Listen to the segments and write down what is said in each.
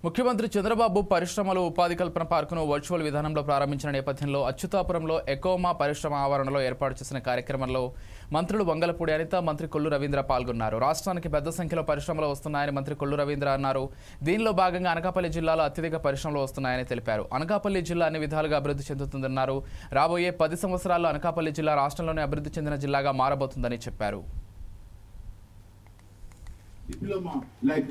ముఖ్యమంత్రి చంద్రబాబు పరిశ్రమలు ఉపాధి కల్పన పార్కును వర్చువల్ విధానంలో ప్రారంభించిన నేపథ్యంలో అచ్యుతాపురంలో ఎకోమా పరిశ్రమ ఆవరణలో ఏర్పాటు చేసిన కార్యక్రమంలో మంత్రులు వంగలపూడి అనిత, మంత్రి కొల్లు రవీంద్ర పాల్గొన్నారు. రాష్ట్రానికి పెద్ద సంఖ్యలో పరిశ్రమలు వస్తున్నాయని మంత్రి కొల్లు రవీంద్ర అన్నారు. దీనిలో భాగంగా అనకాపల్లి జిల్లాలో అత్యధిక పరిశ్రమలు వస్తున్నాయని తెలిపారు. అనకాపల్లి జిల్లా అన్ని విధాలుగా అభివృద్ధి చెందుతుందన్నారు. రాబోయే 10 సంవత్సరాల్లో అనకాపల్లి జిల్లా రాష్ట్రంలోనే అభివృద్ధి చెందిన జిల్లాగా మారబోతుందని చెప్పారు. Diploma, like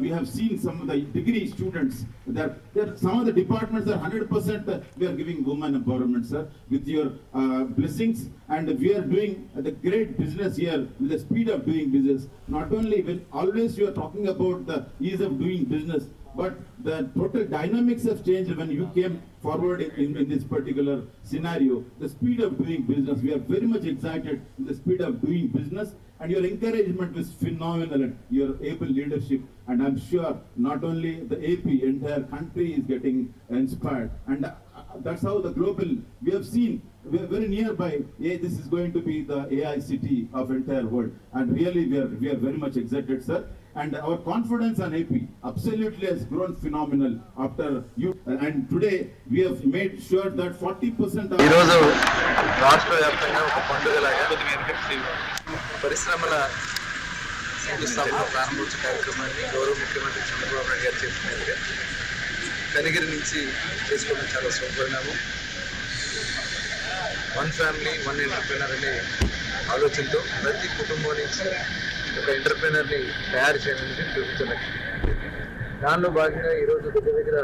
we have seen some of the degree students, that some of the departments are 100% we are giving women empowerment, sir, with your blessings, and we are doing the great business here with the speed of doing business. Not only when always you are talking about the ease of doing business, but the total dynamics have changed when you came forward in this particular scenario. The speed of doing business, we are very much excited in the speed of doing business, and your encouragement was phenomenal, and your able leadership, and I'm sure not only the AP, entire country is getting inspired, and that's how the global, we have seen very nearby, this is going to be the AI city of entire world, and really we are very much excited, sir. And our confidence on AP absolutely has grown phenomenal after you. And today we have made sure that 40% of రాష్ట్ర వ్యాప్తంగా ఒక పండుగలాగా పరిశ్రమల శంకుస్థాపన ప్రారంభోత్సవ కార్యక్రమాన్ని గౌరవ ముఖ్యమంత్రి చంద్రబాబు నాయుడు గారు చేసినట్టుగా కనిగిరి నుంచి చేసుకోవడం చాలా శుభపరిణామం. వన్ ఫ్యామిలీ వన్ ఎంటర్ప్రెనర్ అనే ఆలోచనతో ప్రతి కుటుంబం నుంచి ఒక ఎంటర్ప్రెనర్ని తయారు చేయడానికి ప్రభుత్వ లక్ష్యం. దానిలో భాగంగా ఈరోజు దగ్గర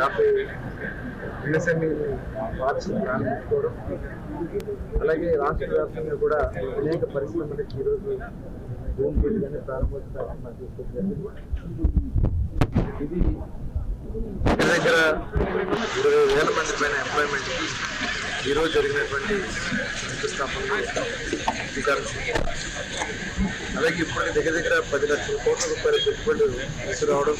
50 MSME పార్క్స్ ప్రారంభించుకోవడం, అలాగే రాష్ట్ర వ్యాప్తంగా కూడా అనేక పరిశ్రమలకి ఈరోజు భూమి పూజగానే ప్రారంభోత్సవం తీసుకొచ్చారు. ఇది దగ్గర 20,000 మంది పైన ఎంప్లాయ్మెంట్కి ఈరోజు జరిగినటువంటి శంకుస్థాపనలో శ్రీకారం చుట్టారు. అలాగే ఇప్పుడు దగ్గర 10 లక్షల కోట్ల రూపాయల పెట్టుబడులు తీసుకురావడం